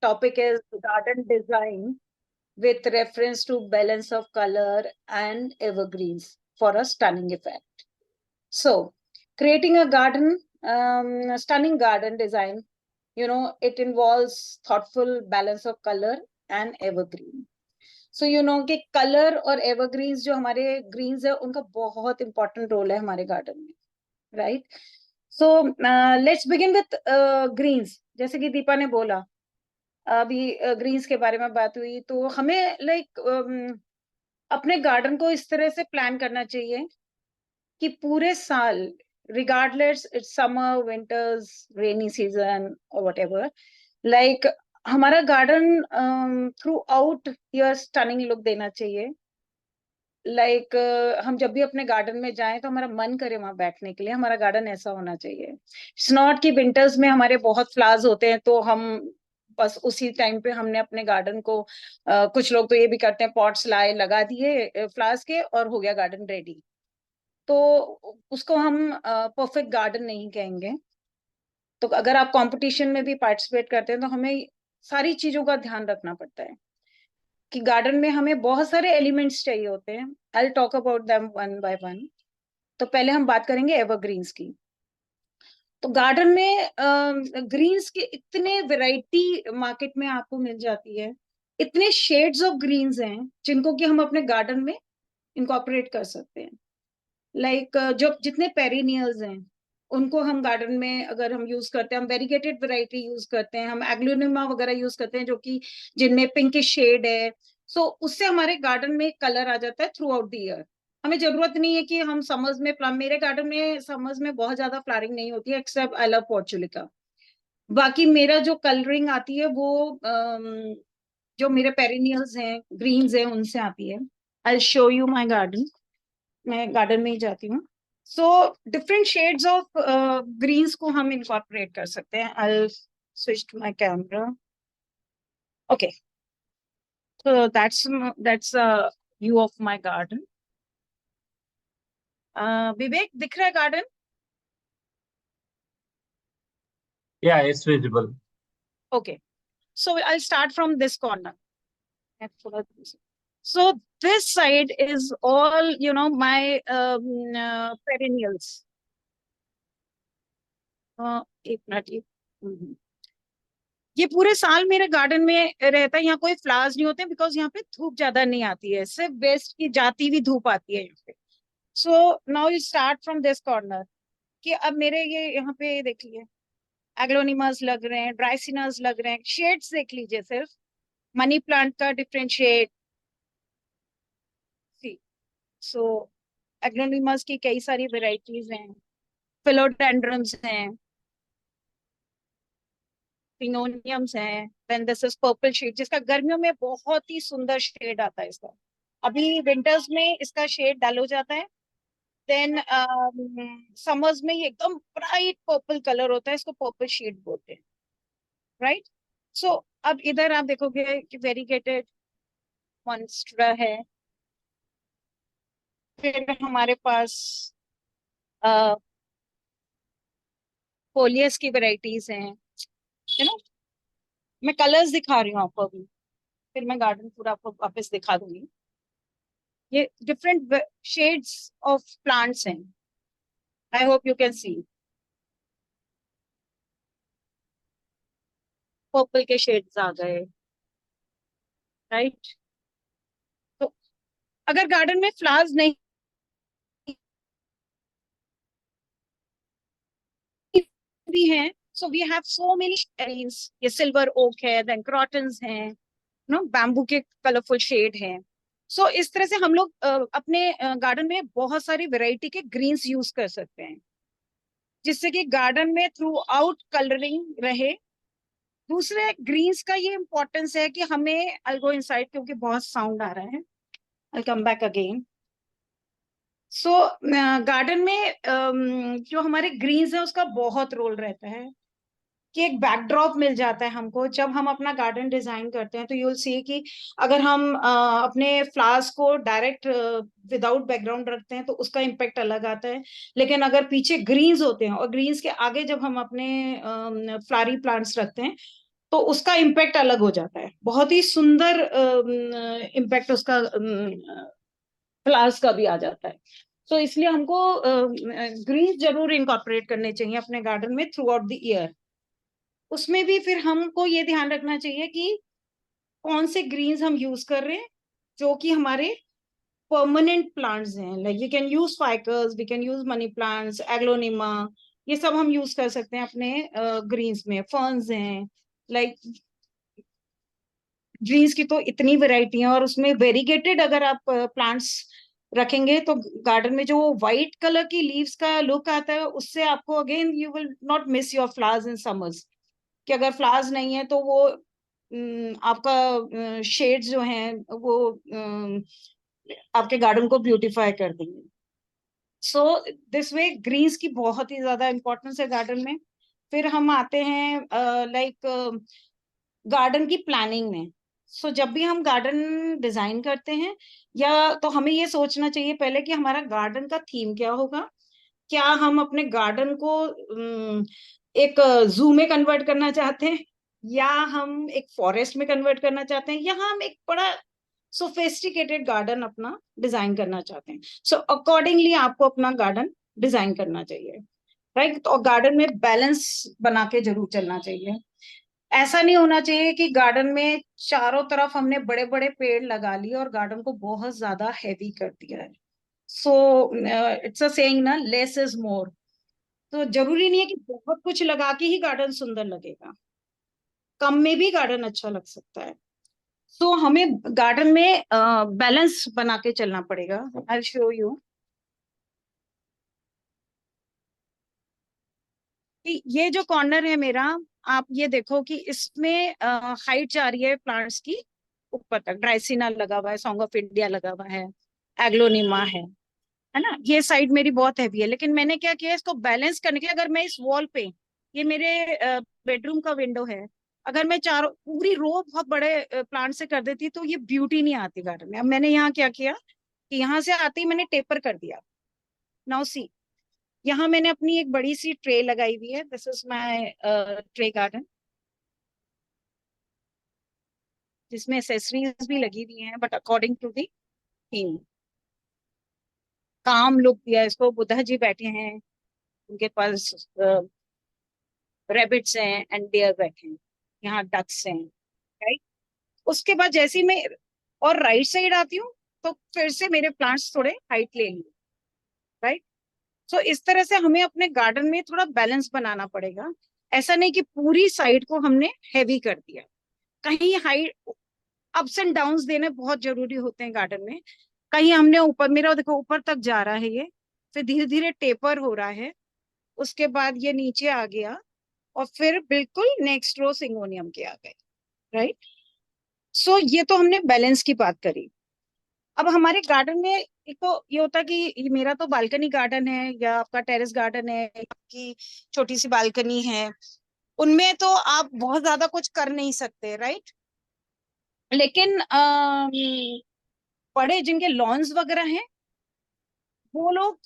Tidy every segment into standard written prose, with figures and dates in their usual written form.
topic is garden design with reference to balance of color and evergreens for a stunning effect. So, creating a stunning garden design, it involves thoughtful balance of color and evergreen. So कि colour और evergreens जो हमारे Green's है उनका बहुत important role है हमारे garden में, right? So let's begin with greens. जैसे कि दीपा ने बोला, अभी ग्रीन्स के बारे में बात हुई, तो हमें अपने गार्डन को इस तरह से प्लान करना चाहिए कि पूरे साल, regardless it's summer, winters, rainy season और व्हाटएवर, हमारा garden through out year stunning look देना चाहिए. हम जब भी अपने गार्डन में जाएं तो हमारा मन करे वहां बैठने के लिए. हमारा गार्डन ऐसा होना चाहिए. इट्स नॉट कि विंटर्स में हमारे बहुत फ्लावर्स होते हैं तो हम बस उसी टाइम पे हमने अपने गार्डन को कुछ लोग तो ये भी करते हैं, पॉट्स लाए, लगा दिए फ्लावर्स के और हो गया गार्डन रेडी. तो उसको हम परफेक्ट गार्डन नहीं कहेंगे. तो अगर आप कंपटीशन में भी पार्टिसिपेट करते हैं तो हमें सारी चीजों का ध्यान रखना पड़ता है कि गार्डन में हमें बहुत सारे एलिमेंट्स चाहिए होते हैं. I talk about them one by one. तो पहले हम बात करेंगे एवरग्रीन्स की. तो गार्डन में ग्रीन्स की इतने वैरायटी मार्केट में आपको मिल जाती है. इतने शेड्स ऑफ ग्रीन्स हैं जिनको कि हम अपने गार्डन में इनकॉर्पोरेट कर सकते हैं. जो जितने पेरिनियल्स हैं उनको हम गार्डन में अगर हम यूज करते हैं, हम वेरीगेटेड वैरायटी यूज करते हैं, हम एग्लोनिमा वगैरह यूज करते हैं जो कि जिनमें पिंकिश शेड है. सो उससे हमारे गार्डन में कलर आ जाता है थ्रू आउट द ईयर. हमें जरूरत नहीं है कि हम समर्स में मेरे गार्डन में समर्स में बहुत ज्यादा फ्लावरिंग नहीं होती है एक्सेप्ट आई लव पोर्चुलिका. बाकी मेरा जो कलरिंग आती है वो जो मेरे पेरिनियल्स हैं, ग्रीन्स हैं, उनसे आती है. I show you my garden. मैं गार्डन में ही जाती हूँ. So different shades of greens को हम इनकॉर्पोरेट कर सकते हैं. I switch to my camera. Okay, so that's a view of my garden. Vivek, दिख रहा है garden? Yeah, it's visible. Okay, so I'll start from this corner. So this side is all my perennials. एक minute, ये पूरे साल मेरे garden में रहता है. यहाँ कोई फ्लावर्स नहीं होते बिकॉज यहाँ पे धूप ज्यादा नहीं आती है, सिर्फ वेस्ट की जाती हुई धूप आती है यहाँ पे. So now you start from this corner कि अब मेरे ये यहाँ पे देखिए एग्लोनिमस लग रहे हैं, ड्राइसिनस लग रहे हैं. शेड्स देख लीजिए, सिर्फ मनी प्लांट का different shade. See, so aglaonemas की कई सारी वेराइटीज हैं, फिलोडेंड्रम्स हैं, पिनोनियम्स हैं. Then this is purple shade जिसका गर्मियों में बहुत ही सुंदर शेड आता है इसका. अभी विंटर्स में इसका शेड डल हो जाता है. देन समर्स में ये एकदम ब्राइट पर्पल कलर होता है, इसको पर्पल शेड बोलते हैं, राइट? सो अब इधर आप देखोगे कि वेरीगेटेड मॉन्स्ट्रा है. फिर हमारे पास फोलियस की वेराइटीज हैं, है ना. मैं कलर्स दिखा रही हूँ आपको अभी, फिर मैं गार्डन पूरा आपको वापस दिखा दूंगी. ये डिफरेंट शेड्स ऑफ प्लांट्स हैं. I hope you can see. Purple के शेड्स आ गए, राइट? तो अगर गार्डन में फ्लावर्स नहीं भी हैं, so we have so many. ये सिल्वर ओक है, देन क्रॉटन्स हैं, बैम्बू के कलरफुल शेड हैं. सो इस तरह से हम लोग अपने गार्डन में बहुत सारी वैरायटी के ग्रीन्स यूज कर सकते हैं जिससे कि गार्डन में थ्रू आउट कलरिंग रहे. दूसरे ग्रीन्स का ये इंपॉर्टेंस है कि हमें, आई गो इनसाइड क्योंकि बहुत साउंड आ रहा है, I come back again. So garden में जो हमारे ग्रीन्स है उसका बहुत रोल रहता है कि एक बैकड्रॉप मिल जाता है हमको जब हम अपना गार्डन डिजाइन करते हैं. तो यू विल सी कि अगर हम अपने फ्लावर्स को डायरेक्ट विदाउट बैकग्राउंड रखते हैं तो उसका इम्पेक्ट अलग आता है. लेकिन अगर पीछे ग्रीन्स होते हैं और ग्रीन्स के आगे जब हम अपने फ्लावरी प्लांट्स रखते हैं तो उसका इम्पैक्ट अलग हो जाता है, बहुत ही सुंदर इम्पैक्ट उसका फ्लावर्स का भी आ जाता है। तो इसलिए हमको ग्रीन जरूर इनकॉर्पोरेट करने चाहिए अपने गार्डन में थ्रू आउट द ईयर। उसमें भी फिर हमको ये ध्यान रखना चाहिए कि कौन से ग्रीन्स हम यूज कर रहे हैं जो कि हमारे परमानेंट प्लांट्स हैं। Like we can use ficus, we can use money plants, aglaonema, ये सब हम यूज कर सकते हैं अपने ग्रीन्स में। फर्न्स हैं, लाइक ग्रीन्स की तो इतनी वैरायटी है, और उसमें वेरीगेटेड अगर आप प्लांट्स रखेंगे तो गार्डन में जो व्हाइट कलर की लीव्स का लुक आता है, उससे आपको again you will not miss your flowers in summers. कि अगर फ्लावर्स नहीं है तो वो आपका शेड्स जो हैं वो आपके गार्डन को ब्यूटीफाई कर देंगे। सो दिस वे ग्रीन्स की बहुत ही ज्यादा इंपॉर्टेंस है गार्डन में। फिर हम आते हैं लाइक गार्डन की प्लानिंग में। सो जब भी हम गार्डन डिजाइन करते हैं, या तो हमें ये सोचना चाहिए पहले कि हमारा गार्डन का थीम क्या होगा। क्या हम अपने गार्डन को एक जू में कन्वर्ट करना चाहते हैं, या हम एक फॉरेस्ट में कन्वर्ट करना चाहते हैं, या हम एक बड़ा सोफिस्टिकेटेड गार्डन अपना डिजाइन करना चाहते हैं। सो अकॉर्डिंगली आपको अपना गार्डन डिजाइन करना चाहिए, राइट। और गार्डन में बैलेंस बना के जरूर चलना चाहिए। ऐसा नहीं होना चाहिए कि गार्डन में चारों तरफ हमने बड़े बड़े पेड़ लगा लिए और गार्डन को बहुत ज्यादा हैवी कर दिया है। सो इट्स अ सेइंग ना, लेस इज मोर। तो जरूरी नहीं है कि बहुत कुछ लगा के ही गार्डन सुंदर लगेगा, कम में भी गार्डन अच्छा लग सकता है। सो हमें गार्डन में बैलेंस बना के चलना पड़ेगा। आई शो यू कि ये जो कॉर्नर है मेरा, आप ये देखो कि इसमें हाइट जा रही है प्लांट्स की ऊपर तक। ड्राइसिना लगा हुआ है, सॉन्ग ऑफ इंडिया लगा हुआ है, एग्लोनिमा है ना। ये साइड मेरी बहुत हैवी है, लेकिन मैंने क्या किया इसको बैलेंस करने के लिए, अगर मैं इस वॉल पे, ये मेरे बेडरूम का विंडो है, अगर मैं चारों पूरी रो बहुत बड़े प्लांट से कर देती तो ये ब्यूटी नहीं आती गार्डन में। अब मैंने यहाँ क्या किया कि यहाँ से आते ही मैंने टेपर कर दिया। नाउ सी, यहाँ मैंने अपनी एक बड़ी सी ट्रे लगाई हुई है। This is my tray garden, जिसमें एसेसरीज भी लगी हुई हैं, but according to the theme. Calm look दिया इसको, बुद्धा जी बैठे हैं, उनके पास रेबिट्स हैं एंड डियर बैठे हैं, यहाँ डक्स हैं, राइट। उसके बाद जैसे ही मैं और राइट साइड आती हूँ, तो फिर से मेरे प्लांट्स थोड़े हाइट ले लिए, राइट। सो इस तरह से हमें अपने गार्डन में थोड़ा बैलेंस बनाना पड़ेगा। ऐसा नहीं कि पूरी साइड को हमने हैवी कर दिया। कहीं हाइट, अप्स एंड डाउन्स देने बहुत जरूरी होते हैं गार्डन में। कहीं हमने ऊपर, मेरा देखो ऊपर तक जा रहा है ये, फिर धीरे धीरे टेपर हो रहा है, उसके बाद ये नीचे आ गया, और फिर बिल्कुल नेक्स्ट रो सिंगोनियम के आ गए, राइट। सो ये तो हमने बैलेंस की बात करी। अब हमारे गार्डन में एक तो ये होता है कि ये मेरा तो बालकनी गार्डन है, या आपका टेरेस गार्डन है, आपकी छोटी सी बालकनी है, उनमें तो आप बहुत ज्यादा कुछ कर नहीं सकते, राइट। लेकिन बड़े जिनके लॉन्स वगैरह हैं, वो लोग,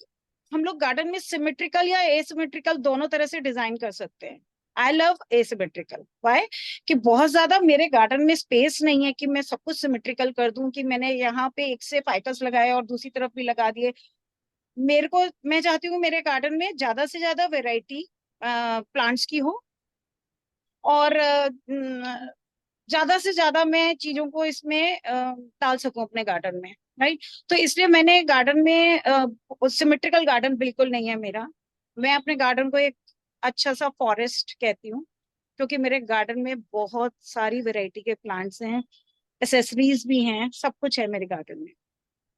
हम लोग गार्डन में सिमेट्रिकल या एसिमेट्रिकल दोनों तरह से डिजाइन कर सकते हैं। I love asymmetrical. वाई? कि बहुत ज्यादा मेरे गार्डन में स्पेस नहीं है कि मैं सब कुछ सिमेट्रिकल कर दूं, कि मैंने यहाँ पे एक से फाइकस लगाए और दूसरी तरफ भी लगा दिए। मेरे को, मैं चाहती हूँ मेरे गार्डन में ज्यादा से ज्यादा वेराइटी प्लांट्स की हो, और ज्यादा से ज्यादा मैं चीजों को इसमें डाल सकूं अपने गार्डन में, राइट। तो इसलिए मैंने गार्डन में सिमेट्रिकल गार्डन बिल्कुल नहीं है मेरा। मैं अपने गार्डन को एक अच्छा सा फॉरेस्ट कहती हूँ, क्योंकि मेरे गार्डन में बहुत सारी वैरायटी के प्लांट्स हैं, एसेसरीज भी हैं, सब कुछ है मेरे गार्डन में।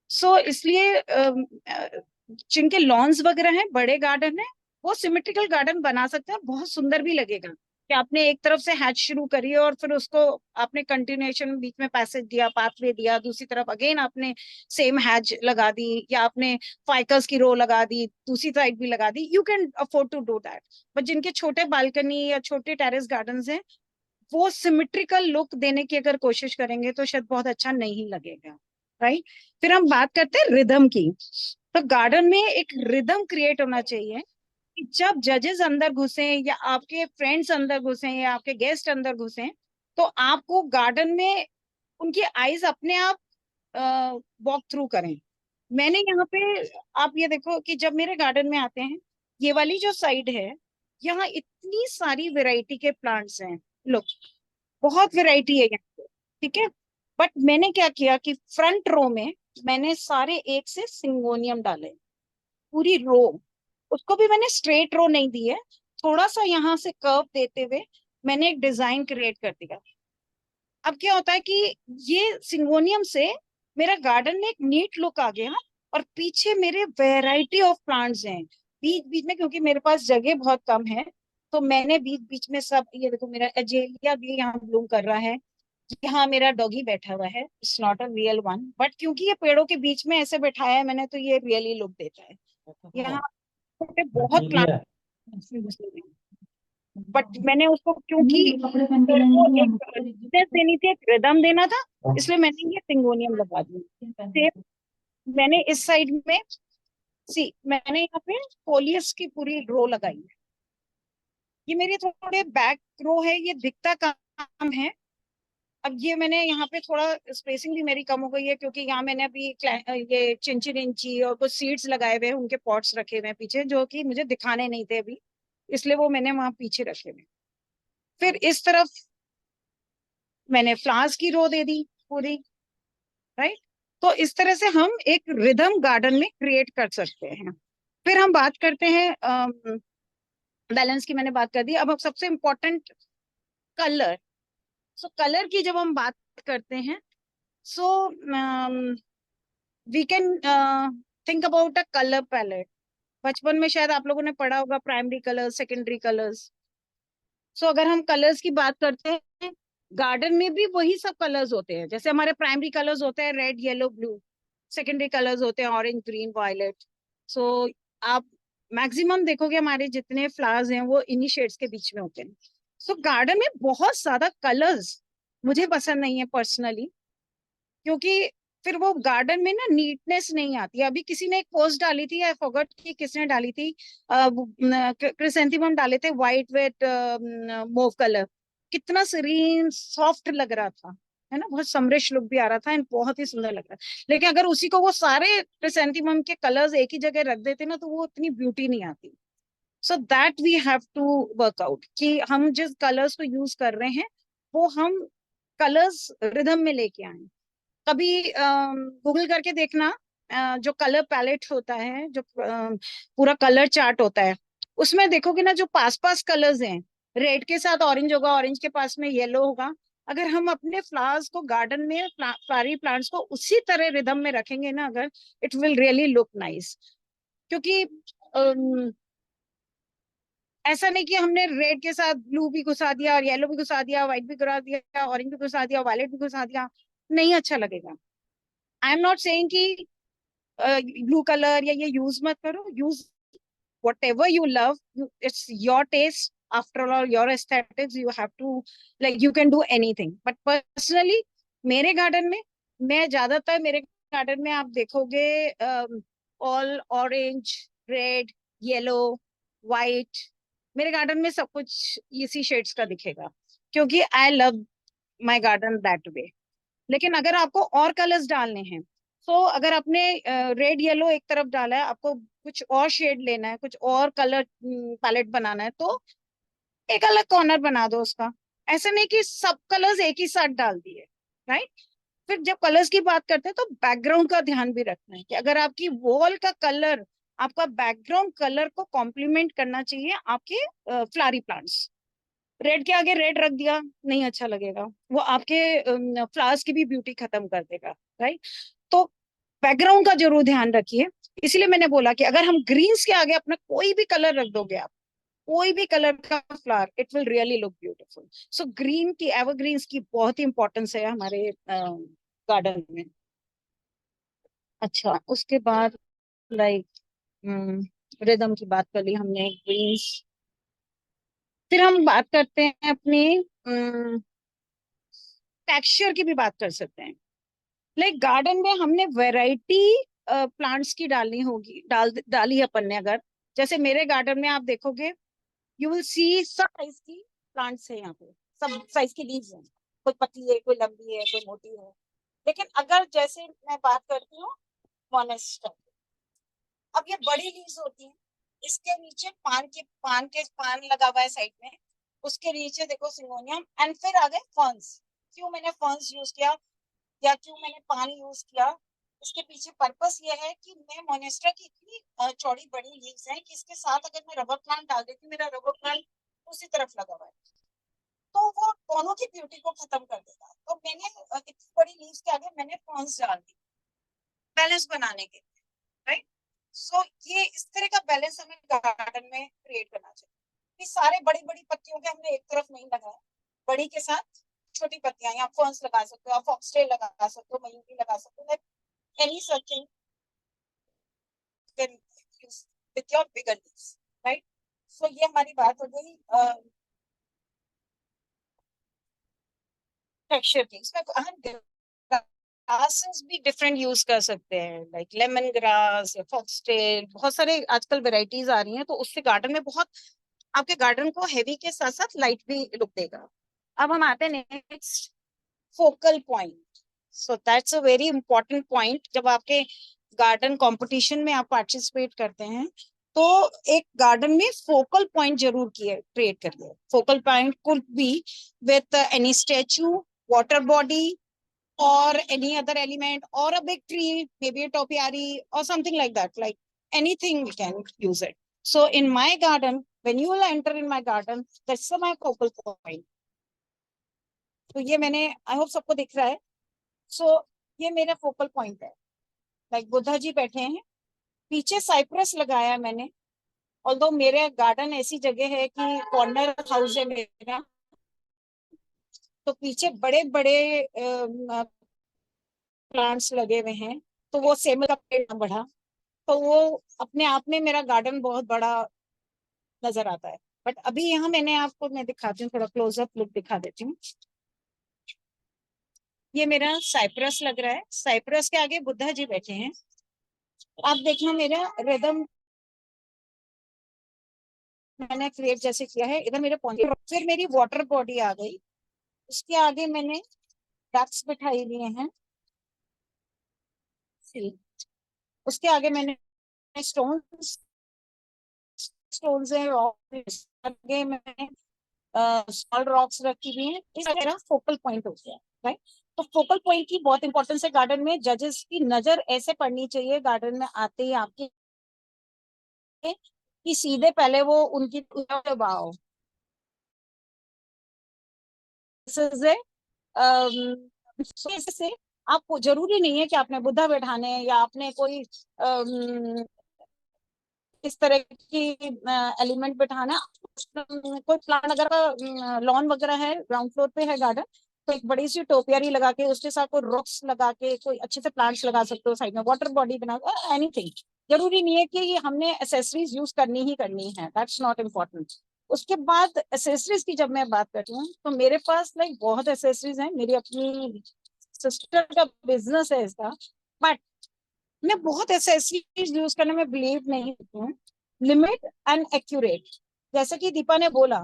सो इसलिए जिनके लॉन्स वगैरह हैं, बड़े गार्डन है, वो सिमेट्रिकल गार्डन बना सकते हैं और बहुत सुंदर भी लगेगा। कि आपने एक तरफ से हैच शुरू करी और फिर उसको आपने कंटिन्यूएशन बीच में पैसेज दिया, पाथवे दिया, दूसरी तरफ अगेन आपने सेम हैच लगा दी, या आपने फाइकस की रो लगा दी, दूसरी साइड भी लगा दी। You can afford to do that. But जिनके छोटे बालकनी या छोटे टेरेस गार्डन हैं, वो सिमेट्रिकल लुक देने की अगर कोशिश करेंगे तो शायद बहुत अच्छा नहीं लगेगा, राइट। फिर हम बात करते हैं रिदम की। तो गार्डन में एक रिदम क्रिएट होना चाहिए। कि जब जजेस अंदर घुसे या आपके फ्रेंड्स अंदर घुसे या आपके गेस्ट अंदर घुसे, तो आपको गार्डन में उनकी आईज अपने आप वॉक थ्रू करें। मैंने यहाँ पे, आप ये देखो कि जब मेरे गार्डन में आते हैं, ये वाली जो साइड है, यहाँ इतनी सारी वैरायटी के प्लांट्स हैं। लोग, बहुत वैरायटी है यहाँ पे, ठीक है। बट मैंने क्या किया कि फ्रंट रो में मैंने सारे एक से सिंगोनियम डाले, पूरी रो। उसको भी मैंने स्ट्रेट रो नहीं दी है, थोड़ा सा यहाँ से कर्व देते हुए मैंने एक डिजाइन क्रिएट कर दिया। अब क्या होता है कि ये सिंगोनियम से मेरा गार्डन में एक नीट लुक आ गया, और पीछे मेरे वैरायटी ऑफ प्लांट्स हैं बीच बीच में, क्योंकि मेरे पास जगह बहुत कम है। तो मैंने बीच बीच में सब, ये देखो मेरा एजेलिया भी यहाँ ब्लूम कर रहा है, यहाँ मेरा डॉगी बैठा हुआ है, it's not a real one, but क्योंकि ये पेड़ों के बीच में ऐसे बैठाया है मैंने, तो ये रियली लुक देता है। यहाँ पे बहुत प्लांट, बट मैंने उसको क्योंकि पेड़ को एक richness देनी थी, एक रिदम देना था, इसलिए मैंने ये सिंगोनियम लगा दिया। सेम मैंने इस साइड में, सी मैंने यहाँ पे फोलियस की पूरी रो लगाई है। ये मेरे थोड़े बैक रो है, ये दिखता काम है। अब ये मैंने यहाँ पे थोड़ा स्पेसिंग भी मेरी कम हो गई है, क्योंकि यहाँ मैंने अभी ये चिंची और कुछ सीड्स लगाए हुए हैं, उनके पॉट्स रखे हुए हैं पीछे, जो कि मुझे दिखाने नहीं थे अभी, इसलिए वो मैंने वहां पीछे रखे हुए। फिर इस तरफ मैंने फ्लावर्स की रो दे दी पूरी, राइट। तो इस तरह से हम एक रिदम गार्डन में क्रिएट कर सकते हैं। फिर हम बात करते हैं बैलेंस की, मैंने बात कर दी। अब सबसे इम्पोर्टेंट, कलर। सो कलर की जब हम बात करते हैं, so we can think about a colour palette. बचपन में शायद आप लोगों ने पढ़ा होगा primary colours, secondary colours. So अगर हम कलर्स की बात करते हैं, गार्डन में भी वही सब कलर्स होते हैं। जैसे हमारे प्राइमरी कलर्स होते हैं red, yellow, blue. Secondary colours होते हैं ऑरेंज, ग्रीन, वायलेट। सो आप मैक्सिमम देखोगे हमारे जितने फ्लावर्स हैं वो इन्हीं शेड्स के बीच में होते हैं। सो गार्डन में बहुत ज्यादा कलर्स मुझे पसंद नहीं है पर्सनली, क्योंकि फिर वो गार्डन में ना नीटनेस नहीं आती है। अभी किसी ने एक पोस्ट डाली थी, आई फॉरगॉट कि किसने डाली थी, क्रिसेंथेमम डाले थे व्हाइट विद मोव कलर, कितना सीरीन सॉफ्ट लग रहा था, है ना, बहुत समरिश लुक भी आ रहा था एंड बहुत ही सुंदर लग रहा था। लेकिन अगर उसी को वो सारे क्रिसेंथेमम के कलर्स एक ही जगह रख देते ना, तो वो उतनी ब्यूटी नहीं आती। So that we have to work out कि हम जिस कलर्स को यूज कर रहे हैं, वो हम कलर्स रिदम में लेके आए। कभी गूगल करके देखना, जो कलर पैलेट होता है, जो पूरा कलर चार्ट होता है, उसमें देखोगे ना जो पास पास कलर्स हैं, रेड के साथ ऑरेंज होगा, ऑरेंज के पास में येलो होगा। अगर हम अपने फ्लावर्स को गार्डन में, फ्लावरी प्लांट्स को उसी तरह रिदम में रखेंगे ना, अगर, it will really look nice. क्योंकि ऐसा नहीं कि हमने रेड के साथ ब्लू भी घुसा दिया और येलो भी घुसा दिया, व्हाइट भी घुसा दिया, ऑरेंज भी घुसा दिया, वायलेट भी घुसा दिया, नहीं अच्छा लगेगा। आई एम नॉट सेइंग कि ब्लू कलर या ये यूज मत करो, use whatever you love, it's your taste, after all your aesthetics, you have to, like, you can do anything, but personally मेरे गार्डन में, मैं ज्यादातर मेरे गार्डन में आप देखोगे all orange, red, yellow, white, मेरे गार्डन में सब कुछ इसी शेड्स का दिखेगा, क्योंकि I love my garden that way. लेकिन अगर आपको और कलर्स डालने हैं, तो अगर आपने रेड येलो एक तरफ डाला है, आपको कुछ और शेड लेना है, कुछ और कलर पैलेट बनाना है, तो एक अलग कॉर्नर बना दो उसका। ऐसा नहीं कि सब कलर्स एक ही साथ डाल दिए, राइट। फिर जब कलर्स की बात करते हैं, तो बैकग्राउंड का ध्यान भी रखना है कि अगर आपकी वॉल का कलर, आपका बैकग्राउंड कलर को कॉम्प्लीमेंट करना चाहिए आपके फ्लावरी प्लांट्स। रेड के आगे रेड रख दिया, नहीं अच्छा लगेगा, वो आपके फ्लावर्स की भी ब्यूटी खत्म कर देगा, राइट। तो बैकग्राउंड का जरूर ध्यान रखिए। इसलिए मैंने बोला कि अगर हम ग्रीन्स के आगे अपना कोई भी कलर रख दोगे आप, कोई भी कलर का flower, it will really look beautiful. So green की, एवरग्रीन्स की बहुत ही इंपॉर्टेंस है हमारे गार्डन में। अच्छा, उसके बाद लाइक रिदम की बात कर ली हमने, ग्रीन्स। फिर हम बात करते हैं अपनी टेक्सचर की भी बात कर सकते हैं। लाइक गार्डन में हमने वैरायटी प्लांट्स की डालनी होगी, डाली है अपन ने अगर, जैसे मेरे गार्डन में आप देखोगे, यू विल सी सब साइज की प्लांट्स है यहाँ पे, सब साइज की लीव्स हैं, कोई पतली है, कोई लंबी है, कोई मोटी है। लेकिन अगर जैसे मैं बात करती हूँ मोनेस्टर, अब ये बड़ी लीव्स होती हैं, इसके नीचे पान लगा हुआ है साइड में, उसके नीचे देखो सिंगोनियम, एंड फिर आ गए फर्न्स। क्यों मैंने फर्न्स यूज किया या क्यों मैंने पान यूज किया, इसके पीछे पर्पस ये है कि मैं मोनेस्ट्रा की इतनी चौड़ी बड़ी लीव्स हैं कि इसके साथ अगर मैं रबर प्लांट डाल देती हूँ, मेरा रबर प्लांट उसी तरफ लगा हुआ है, तो वो दोनों की ब्यूटी को खत्म कर देगा। तो मैंने इतनी बड़ी लीव्स के आगे मैंने फर्न्स डाल दी बैलेंस बनाने के, राइट। सो ये इस तरह का बैलेंस हमें गार्डन में क्रिएट करना चाहिए कि सारे बड़ी बड़ी पत्तियों के हमने एक तरफ नहीं लगाया, बड़ी के साथ छोटी पत्तियां, या फर्न्स लगा सकते हो, आप फॉक्सटेल लगा सकते हो, मयूरी लगा सकते हो, any such thing can use with your bigger leaves, right. So ये हमारी बात हो गई टेक्सचर की। इसमें हम ग्रासेस भी डिफरेंट यूज कर सकते हैं, लाइक लेमन ग्रास या फॉक्सटेल, बहुत सारे आजकल वेराइटीज आ रही हैं, तो उससे गार्डन में बहुत आपके गार्डन को हेवी के साथ साथ लाइट भी लुक देगा। अब हम आते हैं next, focal point. So that's a very important point. जब आपके गार्डन कंपटीशन में आप पार्टिसिपेट करते हैं, तो एक गार्डन में फोकल पॉइंट जरूर क्रिएट करिए। Focal point could be with any statue, water body, or any other element, or a big tree, maybe a topiary or something like that, like anything we can use it. So in my garden, when you will enter in my garden, that's my focal point. तो ये मैंने, I hope सबको दिख रहा है। सो ये मेरा focal point है, लाइक बुद्धा जी बैठे हैं, पीछे साइप्रस लगाया है मैंने। ऑल्दो मेरे गार्डन ऐसी जगह है कि कॉर्नर हाउस है मेरा, तो पीछे बड़े बड़े प्लांट्स लगे हुए हैं, तो वो सेम का पेड़ ना बढ़ा, तो वो अपने आप में मेरा गार्डन बहुत बड़ा नजर आता है। बट अभी यहाँ मैंने आपको, मैं दिखाती हूँ, थोड़ा क्लोजअप लुक दिखा देती हूँ। ये मेरा साइप्रस लग रहा है, साइप्रस के आगे बुद्धा जी बैठे हैं। आप देखना मेरा रिदम मैंने क्रिएट जैसे किया है, इधर मेरे पहुंचे, फिर मेरी वाटर बॉडी आ गई, उसके आगे मैंने डक्स बिठाई लिए हैं, उसके आगे मैंने स्टोन स्टोन्स है, रॉक्स आगे मैंने स्मॉल रॉक्स रखी हुई हैं। इस मेरा फोकल पॉइंट हो गया, राइट। तो फोकल पॉइंट की बहुत इंपॉर्टेंस है गार्डन में। जजेस की नजर ऐसे पड़नी चाहिए गार्डन में आते ही आपके, कि सीधे पहले वो उनकी दबाओ से से आपको जरूरी नहीं है कि आपने बुद्धा बैठाने या आपने कोई इस तरह की एलिमेंट बैठाना। कोई प्लांट अगर लॉन वगैरह है, ग्राउंड फ्लोर पे है गार्डन, तो एक बड़ी सी टोपियारी लगा के उसके साथ कोई रॉक्स लगा के कोई अच्छे से प्लांट्स लगा सकते हो, साइड में वाटर बॉडी बना, एनीथिंग। जरूरी नहीं है कि हमने एसेसरीज यूज करनी ही करनी है, दैट्स नॉट इम्पोर्टेंट। उसके बाद एसेसरीज की जब मैं बात करती हूँ, तो मेरे पास लाइक बहुत एसेसरीज हैं, मेरी अपनी सिस्टर का बिजनेस है इसका। बट मैं बहुत एसेसरीज यूज करने में बिलीव नहीं करती हूँ, लिमिट एंड एक्यूरेट। जैसे कि दीपा ने बोला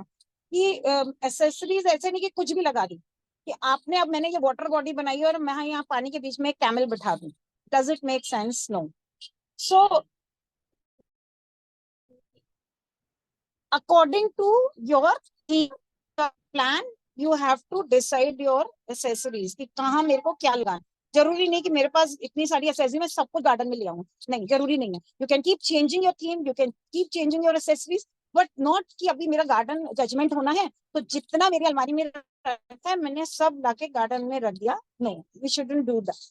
कि एसेसरीज ऐसे नहीं कि कुछ भी लगा दी, कि आपने, अब मैंने ये वाटर बॉडी बनाई और मैं यहाँ पानी के बीच में एक कैमल बिठा दूं, does it make sense? No. So according to your plan, you have to decide your accessories कि कहाँ मेरे को क्या लगाना। जरूरी नहीं कि मेरे पास इतनी सारी एसेसरी मैं सब कुछ गार्डन में ले आऊं, नहीं, जरूरी नहीं है। You can keep changing your theme, you can keep changing your accessories, but not कि अभी मेरा गार्डन जजमेंट होना है तो जितना मेरी अलमारी में रखा है मैंने सब लाके गार्डन में रख दिया। No, we shouldn't do that,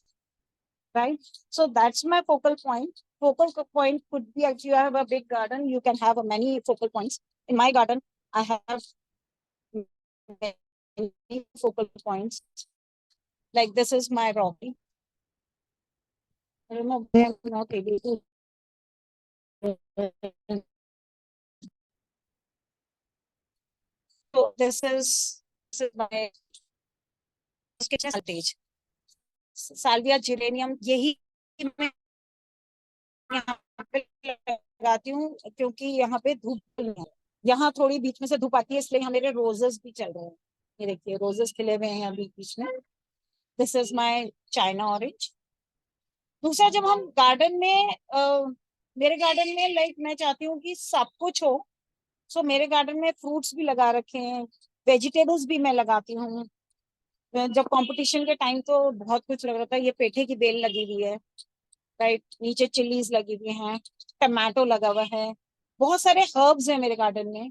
right? So that's my focal point. Focal point could be, actually, you have a big garden, you can have many focal points. In my garden, I have many focal points. Like this is my rocky. I don't know, not able to. So this is my kitchen page. Salvia geranium, यही मैं यहाँ पे लगाती हूँ क्योंकि यहाँ पे धूप नहीं है, यहाँ थोड़ी बीच में से धूप आती है, इसलिए यहाँ मेरे रोजेस भी चल रहे हैं। ये देखिए रोजेस खिले हुए हैं अभी बीच में। This is my China orange. दूसरा, जब हम गार्डन में मेरे गार्डन में लाइक मैं चाहती हूँ कि सब कुछ हो। सो मेरे गार्डन में फ्रूट्स भी लगा रखे हैं, वेजिटेबल्स भी मैं लगाती हूँ। जब कंपटीशन के टाइम तो बहुत कुछ लग रहा था। ये पेठे की बेल लगी हुई है, राइट, नीचे चिलीज लगी हुई हैं, टमाटो लगा हुआ है, बहुत सारे हर्ब्स है मेरे गार्डन में।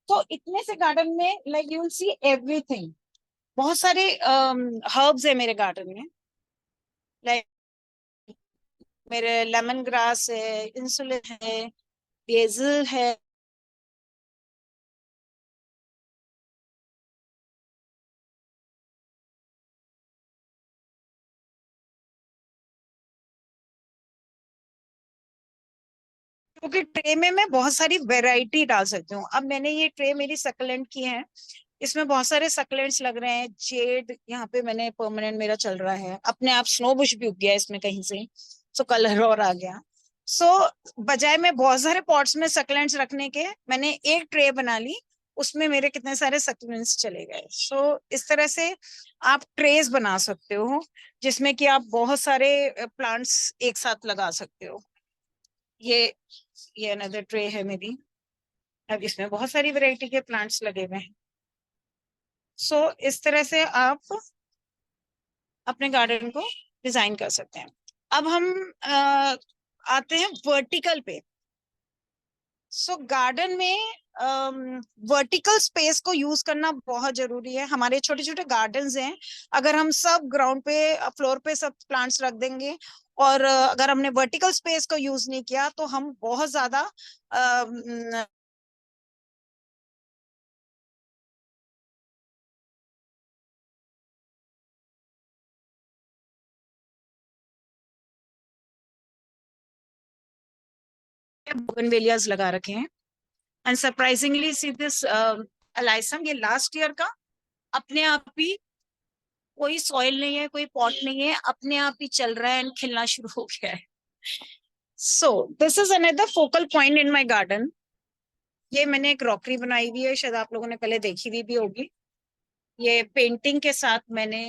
तो इतने से गार्डन में like you will see everything. बहुत सारे हर्ब्स है मेरे गार्डन में, लाइक मेरे लेमन ग्रास है, इंसुलिन है, बेसिल है। क्योंकि ट्रे में मैं बहुत सारी वैरायटी डाल सकती हूँ। अब मैंने ये ट्रे मेरी सक्लेंट की है, इसमें बहुत सारे सक्लेंट्स लग रहे हैं। जेड यहाँ पे मैंने परमानेंट मेरा चल रहा है, अपने आप स्नो बुश भी उग गया इसमें कहीं से, सो कलर और आ गया। सो बजाय मैं बहुत सारे पॉट्स में सक्लेंट्स रखने के, मैंने एक ट्रे बना ली, उसमें मेरे कितने सारे सक्लेंट्स चले गए। सो इस तरह से आप ट्रेस बना सकते हो जिसमें कि आप बहुत सारे प्लांट्स एक साथ लगा सकते हो। ये ये अनदर ट्रे है मेरी। अब इसमें बहुत सारी वैरायटी के प्लांट्स लगे हुए हैं। सो इस तरह से आप अपने गार्डन को डिजाइन कर सकते हैं। अब हम आते हैं वर्टिकल पे। सो गार्डन में वर्टिकल स्पेस को यूज करना बहुत जरूरी है। हमारे छोटे छोटे गार्डन्स हैं, अगर हम सब ग्राउंड पे फ्लोर पे सब प्लांट्स रख देंगे और अगर हमने वर्टिकल स्पेस को यूज नहीं किया तो हम बहुत ज्यादा बोगनवेलियाज लगा रखे हैं। And surprisingly see this alyssum, ये लास्ट ईयर का अपने आप ही, कोई सॉइल नहीं है, कोई पॉट नहीं है, अपने आप ही चल रहा है एंड खिलना शुरू हो गया है। So this is another focal point in my garden. ये मैंने एक क्रॉकरी बनाई हुई है, शायद आप लोगों ने पहले देखी हुई भी होगी। ये पेंटिंग के साथ मैंने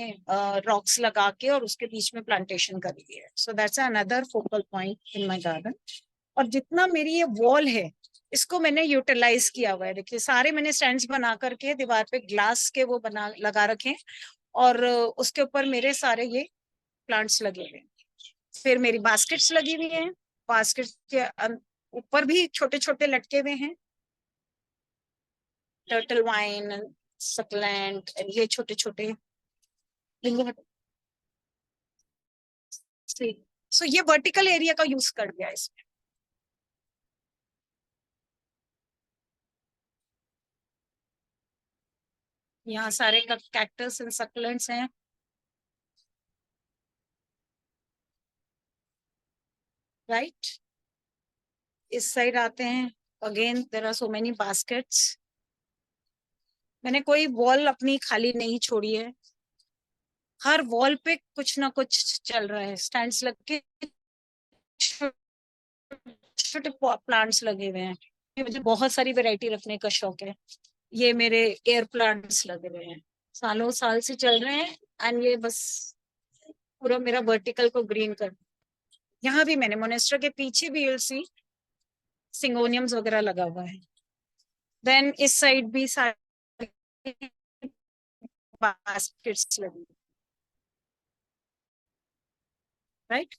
रॉक्स लगा के और उसके बीच में प्लांटेशन करी हुई है। So that's another focal point in my garden. और जितना मेरी ये वॉल है इसको मैंने यूटिलाइज किया हुआ है। देखिए सारे मैंने स्टैंड्स बना करके दीवार पे ग्लास के वो बना लगा रखे हैं और उसके ऊपर मेरे सारे ये प्लांट्स लगे हुए हैं। फिर मेरी बास्केट्स लगी हुई हैं, बास्केट के ऊपर भी छोटे छोटे लटके हुए हैं, टर्टल वाइन, सकलैंड, ये छोटे छोटे। सो ये वर्टिकल एरिया का यूज कर दिया इसमें। यहाँ सारे कैक्टस एंड सकलेंट्स हैं। राइट, इस साइड आते हैं, again there are so many baskets. मैंने कोई वॉल अपनी खाली नहीं छोड़ी है, हर वॉल पे कुछ ना कुछ चल रहा है। स्टैंड्स लग के छोटे प्लांट्स लगे हुए हैं। मुझे बहुत सारी वैरायटी रखने का शौक है। ये मेरे एयर प्लांट्स लगे हुए हैं, सालों साल से चल रहे हैं एंड ये बस पूरा मेरा वर्टिकल को ग्रीन कर। यहाँ भी मैंने मोनेस्टर के पीछे भी यूल सी सिंगोनियम्स वगैरह लगा हुआ है। देन इस साइड भी सारे बास्केट्स लगी, राइट।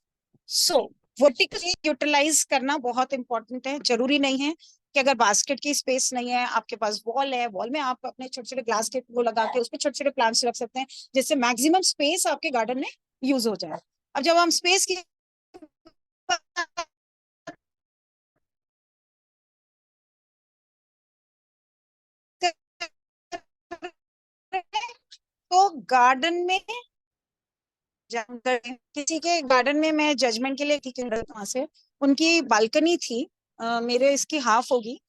सो वर्टिकली यूटिलाइज करना बहुत इंपॉर्टेंट है। जरूरी नहीं है कि अगर बास्केट की स्पेस नहीं है, आपके पास वॉल है, वॉल में आप अपने छोटे छोटे ग्लास के वो लगा के उसमें छोटे छोटे प्लांट्स रख सकते हैं, जिससे मैक्सिमम स्पेस आपके गार्डन में यूज हो जाए। अब जब हम स्पेस की तो गार्डन में किसी के गार्डन में मैं जजमेंट के लिए ठीक है वहां से, उनकी बालकनी थी, मेरे इसकी हाफ होगी,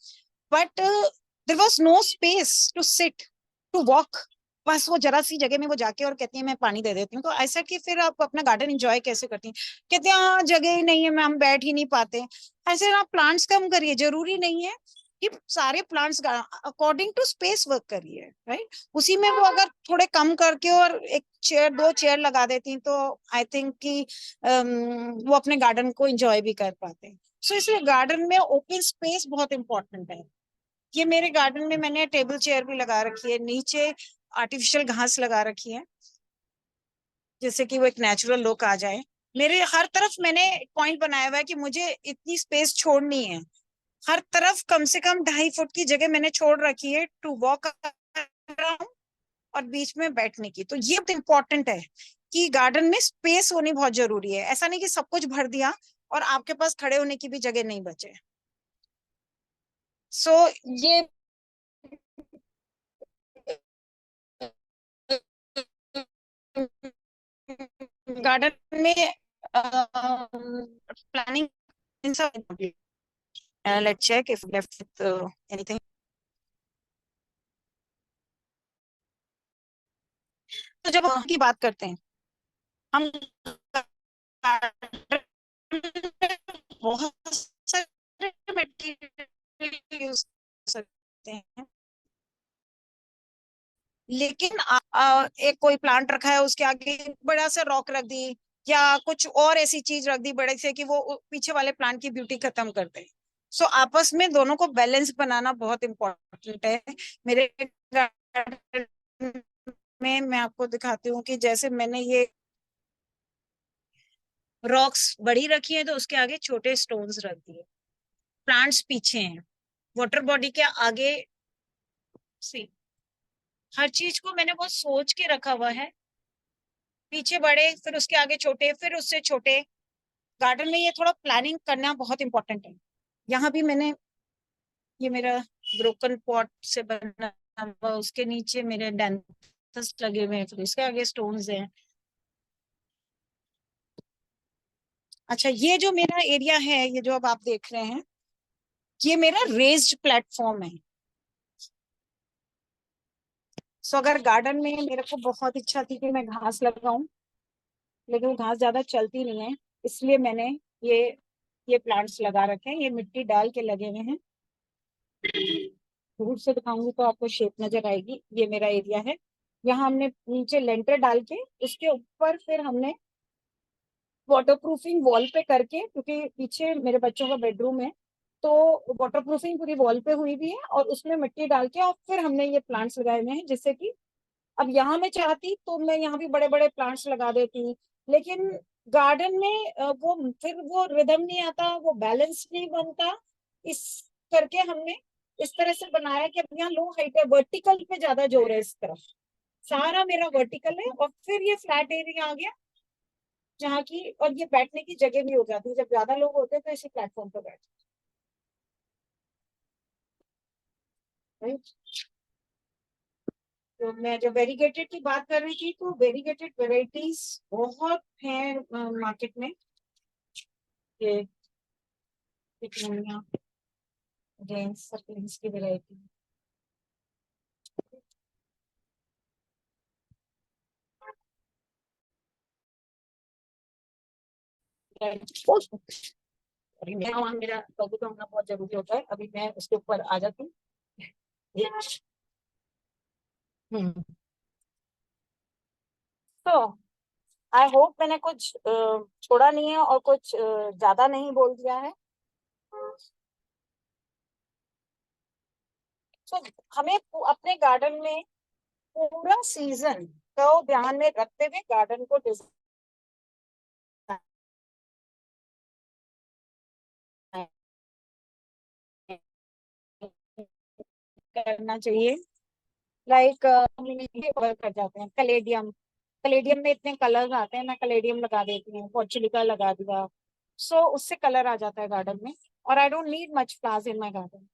but there was no space to sit, to walk. बस वो जरा सी जगह में वो जाके और कहती है मैं पानी दे देती हूँ, तो ऐसा कि फिर आप अपना गार्डन एंजॉय कैसे करती हैं? कहते हैं हाँ जगह ही नहीं है मैम, बैठ ही नहीं पाते। ऐसे आप प्लांट्स कम करिए, जरूरी नहीं है कि सारे plants according to space work करिए, राइट? उसी में वो अगर थोड़े कम करके और एक चेयर, दो चेयर लगा देती तो आई थिंक कि वो अपने गार्डन को एंजॉय भी कर पाते। सो इसलिए गार्डन में ओपन स्पेस बहुत इंपॉर्टेंट है। ये मेरे गार्डन में मैंने टेबल चेयर भी लगा रखी है, नीचे आर्टिफिशियल घास लगा रखी है, जैसे कि वो एक नेचुरल लुक आ जाए। मेरे हर तरफ मैंने पॉइंट बनाया हुआ है कि मुझे इतनी स्पेस छोड़नी है, हर तरफ कम से कम 2.5 फुट की जगह मैंने छोड़ रखी है टू वॉक अराउंड, और बीच में बैठने की। तो ये बहुत इंपॉर्टेंट है कि गार्डन में स्पेस होनी बहुत जरूरी है। ऐसा नहीं कि सब कुछ भर दिया और आपके पास खड़े होने की भी जगह नहीं बचे। सो ये गार्डन में planning let's check if left with anything. तो जब हम की बात करते हैं, हम बहुत सारे मटेरियल यूज कर सकते हैं, लेकिन एक कोई प्लांट रखा है उसके आगे बड़ा सा रॉक रख दी या कुछ और ऐसी चीज रख दी बड़े से कि वो पीछे वाले प्लांट की ब्यूटी खत्म कर दे। सो आपस में दोनों को बैलेंस बनाना बहुत इंपॉर्टेंट है। मेरे गार्डन में मैं आपको दिखाती हूँ कि जैसे मैंने ये रॉक्स बड़ी रखी है तो उसके आगे छोटे स्टोन्स रख दिए, प्लांट्स पीछे हैं, वाटर बॉडी के आगे। सी हर चीज को मैंने बहुत सोच के रखा हुआ है, पीछे बड़े फिर उसके आगे छोटे फिर उससे छोटे। गार्डन में ये थोड़ा प्लानिंग करना बहुत इंपॉर्टेंट है। यहाँ भी मैंने ये मेरा ब्रोकन पॉट से बना हुआ, उसके नीचे मेरे डेंथस लगे हुए हैं, फिर उसके आगे स्टोन्स हैं। अच्छा, ये जो मेरा एरिया है, ये जो अब आप देख रहे हैं, ये मेरा रेज्ड प्लेटफॉर्म है। सो अगर गार्डन में मेरे को बहुत इच्छा थी कि मैं घास लगाऊं, लेकिन वो घास ज्यादा चलती नहीं है, इसलिए मैंने ये ये प्लांट्स लगा रखे हैं। ये मिट्टी डाल के लगे हुए हैं, दूर से दिखाऊंगी तो आपको शेप नजर आएगी। ये मेरा एरिया है, यहाँ हमने नीचे लेंटर डाल के उसके ऊपर फिर हमने वाटरप्रूफिंग वॉल पे करके, क्योंकि पीछे मेरे बच्चों का बेडरूम है, तो वाटरप्रूफिंग पूरी वॉल पे हुई भी है और उसमें मिट्टी डाल के और फिर हमने ये प्लांट्स लगाए हुए हैं, जिससे कि अब यहाँ मैं चाहती तो मैं यहाँ भी बड़े बड़े प्लांट्स लगा देती, लेकिन गार्डन में वो फिर वो रिदम नहीं आता, वो बैलेंस नहीं बनता। इस करके हमने इस तरह से बनाया कि अब यहाँ लो हाइट है, वर्टिकल पे ज्यादा जोर है, इस तरफ सारा मेरा वर्टिकल है और फिर ये फ्लैट एरिया आ गया जहाँ की, और ये बैठने की जगह भी हो जाती है, जब ज्यादा लोग होते हैं तो इसी प्लेटफॉर्म पर बैठते हैं। तो मैं जब वेरीगेटेड की बात कर रही थी, तो वेरीगेटेड वेराइटीज बहुत हैं मार्केट में। ये रेंज सप्लीमेंट्स की वैरायटी। वहाँ मेरा लोगो तो होना बहुत जरूरी होता है, अभी मैं उसके ऊपर आ जाती हूँ। हम्म। तो आई होप मैंने कुछ छोड़ा नहीं है और कुछ ज्यादा नहीं बोल दिया है। तो हमें अपने गार्डन में पूरा सीजन को ध्यान में रखते हुए गार्डन को डिजाइन करना चाहिए। लाइक कवर कर जाते हैं कलेडियम, कलेडियम में इतने कलर्स आते हैं, मैं कलेडियम लगा देती हूँ, पोर्चुलिका लगा दिया, सो उससे कलर आ जाता है गार्डन में। और I don't need much flowers in my garden.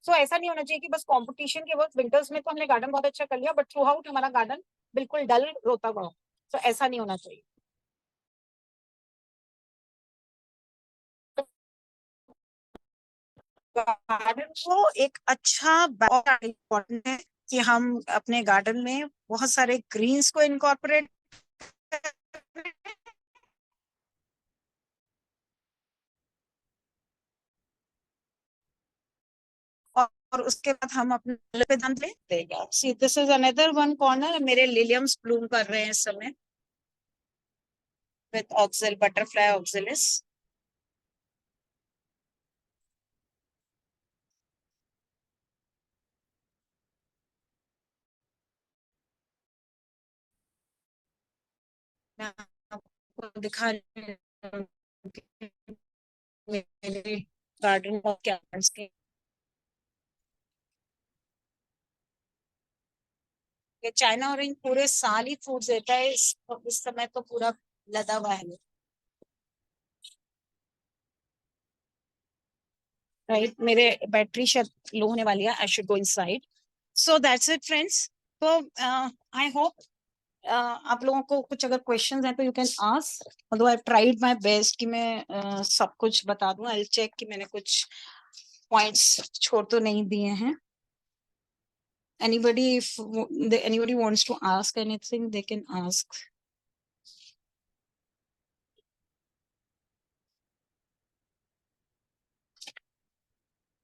So ऐसा नहीं होना चाहिए कि बस कंपटीशन के वक्त विंटर्स में तो हमने गार्डन बहुत अच्छा कर लिया बट थ्रू आउट हमारा गार्डन बिल्कुल डल रोता हुआ। सो ऐसा नहीं होना चाहिए। गार्डन को एक अच्छा इम्पोर्टेंट है कि हम अपने गार्डन में बहुत सारे ग्रीन्स को इनकॉर्पोरेट और उसके बाद हम अपने फूल पे ध्यान देगा। See this is another one corner, मेरे लिलियम्स ब्लूम कर रहे हैं इस समय विद ऑक्सिल बटरफ्लाई ऑक्सिलिस। मैं आपको दिखा रही हूँ कि मेरे गार्डन में क्या के ये चाइना ऑरेंज पूरे साल ही फ्रूट देता है, इस समय तो पूरा लदा हुआ है। राइट, मेरे बैटरी शायद लो होने वाली है, I should go inside. So that's it friends. तो आई होप आप लोगों को कुछ अगर क्वेश्चंस हैं तो you can ask, although I tried my best कि मैं सब कुछ बता दूं। आई विल चेक कि मैंने कुछ पॉइंट्स छोड़ तो नहीं दिए हैं। anybody if anybody wants to ask anything they can ask.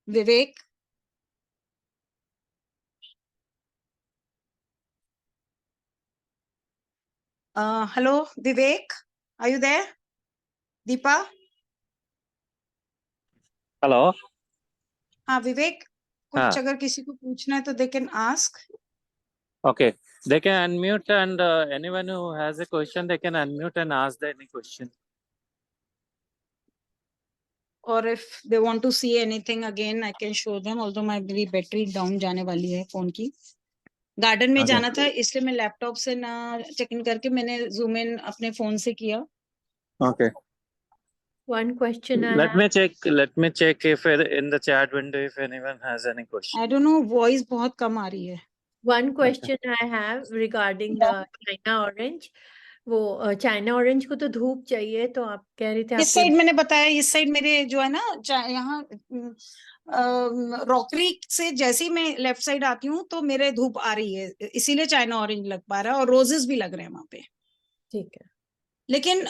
Vivek, hello Vivek, are you there? Deepa? Hello. हाँ विवेक, कुछ हाँ। अगर किसी को पूछना है तो they can ask. Okay, they can unmute and anyone who has a question, they can unmute and ask any question. Or if they want to see anything again I can show them, although my battery down जाने वाली है phone की। Garden में Okay. जाना था इसलिए मैं laptop से ना चेक इन करके मैंने जूम इन अपने फोन से किया। Okay. One question I Let have. me check if in the chat window if anyone has any question. I don't know, voice बहुत कम आ रही है। One question I have regarding the China orange. वो China orange को तो धूप चाहिए, तो आप कह रहे थे इस आपको साइड मैंने बताया, इस साइड मेरे जो है ना यहाँ रॉकरी से जैसे ही मैं लेफ्ट साइड आती हूँ तो मेरे धूप आ रही है, इसीलिए चाइना ऑरेंज लग पा रहा है और रोजेस भी लग रहे हैं वहां पे। ठीक है। लेकिन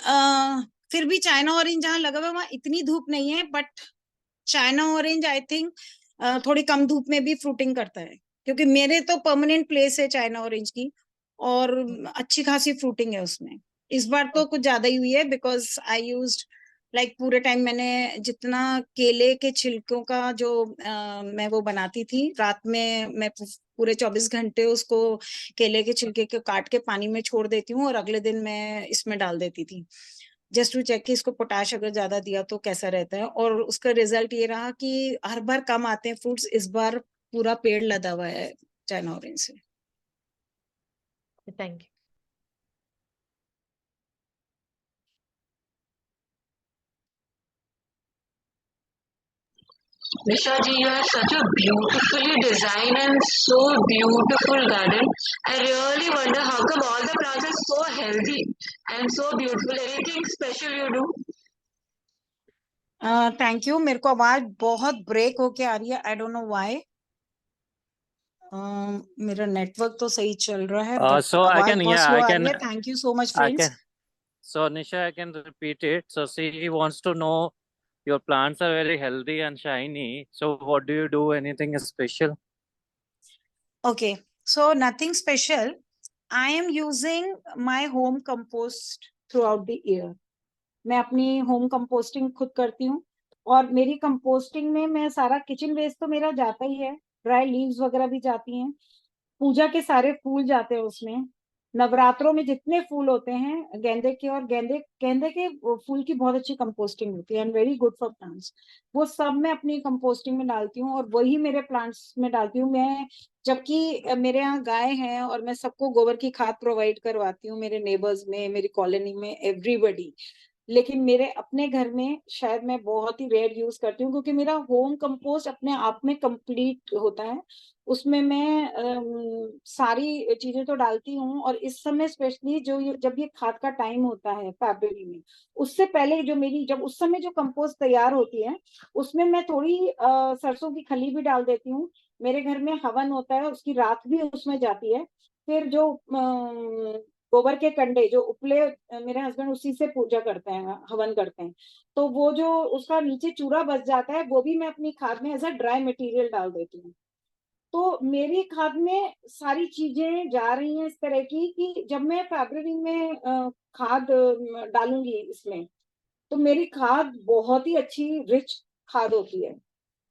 फिर भी चाइना ऑरेंज जहाँ लगा हुआ है वहां इतनी धूप नहीं है, but China orange I think थोड़ी कम धूप में भी फ्रूटिंग करता है, क्योंकि मेरे तो परमानेंट प्लेस है चाइना ऑरेंज की और अच्छी खासी फ्रूटिंग है उसमें। इस बार तो कुछ ज्यादा ही हुई है बिकॉज आई यूज्ड लाइक पूरे टाइम मैंने जितना केले के छिलकों का जो मैं वो बनाती थी रात में, मैं पूरे 24 घंटे उसको केले के छिलके को काट के पानी में छोड़ देती हूँ और अगले दिन मैं इसमें डाल देती थी जस्ट टू चेक कि इसको पोटाश अगर ज्यादा दिया तो कैसा रहता है। और उसका रिजल्ट ये रहा कि हर बार कम आते हैं फ्रूट्स, इस बार पूरा पेड़ लदा हुआ है चाइना ऑरेंज से। Thank you. Nisha ji, you have such a beautifully designed and so beautiful garden. I really wonder how come all the plants are so healthy and so beautiful. Anything special you do? Thank you. मेरे को आवाज बहुत break होके आ रही है, I don't know why. मेरा network तो सही चल रहा है बट So I आवाज can, बहुत yeah, स्लो I आ can, रही है। Thank you so much I friends. can. So Nisha, I can repeat it. So she wants to know your plants are very healthy and shiny. So what do you do? Anything special? Okay, so nothing special. I am using my home compost throughout the year. मैं अपनी home composting खुद करती हूँ और मेरी composting में मैं सारा किचन वेस्ट तो मेरा जाता ही है, ड्राई लीव्स वगैरह भी जाती हैं, पूजा के सारे फूल जाते हैं उसमें, नवरात्रों में जितने फूल होते हैं गेंदे के, और गेंदे गेंदे के फूल की बहुत अच्छी कंपोस्टिंग होती है and very good for plants. वो सब मैं अपनी कंपोस्टिंग में डालती हूँ और वही मेरे प्लांट्स में डालती हूँ मैं। जबकि मेरे यहाँ गाय हैं और मैं सबको गोबर की खाद प्रोवाइड करवाती हूँ, मेरे नेबर्स में, मेरी कॉलोनी में, एवरीबडी। लेकिन मेरे अपने घर में शायद मैं बहुत ही रेयर यूज करती हूँ क्योंकि मेरा होम कंपोस्ट अपने आप में कंप्लीट होता है। उसमें मैं सारी चीजें तो डालती हूँ और इस समय स्पेशली जब ये खाद का टाइम होता है फरवरी में, उससे पहले जो मेरी जब उस समय जो कंपोस्ट तैयार होती है उसमें मैं थोड़ी सरसों की खली भी डाल देती हूँ मेरे घर में हवन होता है, उसकी राख भी उसमें जाती है। फिर जो गोबर के कंडे जो उपले, मेरे हस्बैंड उसी से पूजा करते हैं, हवन करते हैं। तो वो जो उसका नीचे चूरा बच जाता है, वो भी मैं अपनी खाद में एज अ ड्राई मटेरियल डाल देती हूँ। तो मेरी खाद में सारी चीजें जा रही हैं इस तरह की कि जब मैं फरवरी में खाद डालूंगी इसमें, तो मेरी खाद बहुत ही अच्छी रिच खाद होती है।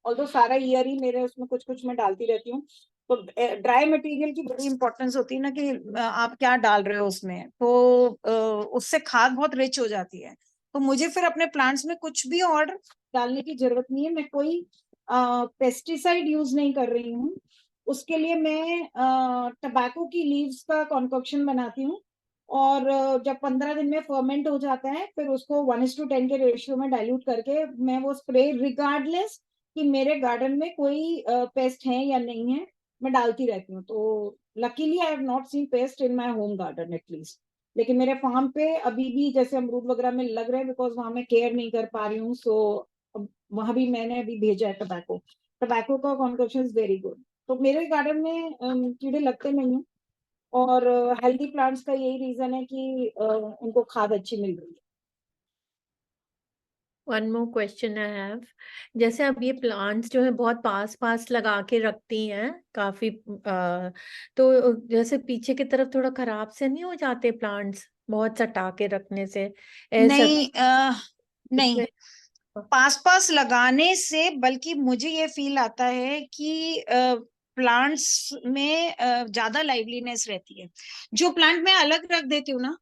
और तो सारा ईयर ही मेरे उसमें कुछ कुछ मैं डालती रहती हूँ। तो ड्राई मटेरियल की बड़ी इंपॉर्टेंस होती है ना, कि आप क्या डाल रहे हो उसमें, तो उससे खाद बहुत रिच हो जाती है। तो मुझे फिर अपने प्लांट्स में कुछ भी और डालने की जरूरत नहीं है। मैं कोई पेस्टिसाइड यूज नहीं कर रही हूँ। उसके लिए मैं टबैको की लीव्स का कॉन्कोक्शन बनाती हूँ, और जब 15 दिन में फर्मेंट हो जाता है, फिर उसको 1:10 के रेशियो में डाइल्यूट करके मैं वो स्प्रे, रिगार्डलेस कि मेरे गार्डन में कोई पेस्ट है या नहीं है, मैं डालती रहती हूँ। तो luckily I have not seen paste in my home garden at least. लेकिन मेरे फार्म पे अभी भी जैसे अमरूद वगैरह में लग रहे हैं, बिकॉज वहां मैं केयर नहीं कर पा रही हूँ। सो वहां भी मैंने अभी भेजा है टबैको। टबैको का कॉन्कोक्शन इज वेरी गुड। तो मेरे गार्डन में कीड़े लगते नहीं हैं। और हेल्दी प्लांट्स का यही रीजन है कि उनको खाद अच्छी मिल रही है। One more question I have, जैसे आप ये प्लांट्स जो है बहुत पास पास लगा के रखती हैं काफी, तो जैसे पीछे की तरफ थोड़ा खराब से नहीं हो जाते प्लांट्स बहुत सटा के रखने से? ऐसा नहीं, पास पास लगाने से बल्कि मुझे ये फील आता है कि प्लांट्स में ज्यादा लाइवलीनेस रहती है। जो प्लांट मैं अलग रख देती हूँ ना,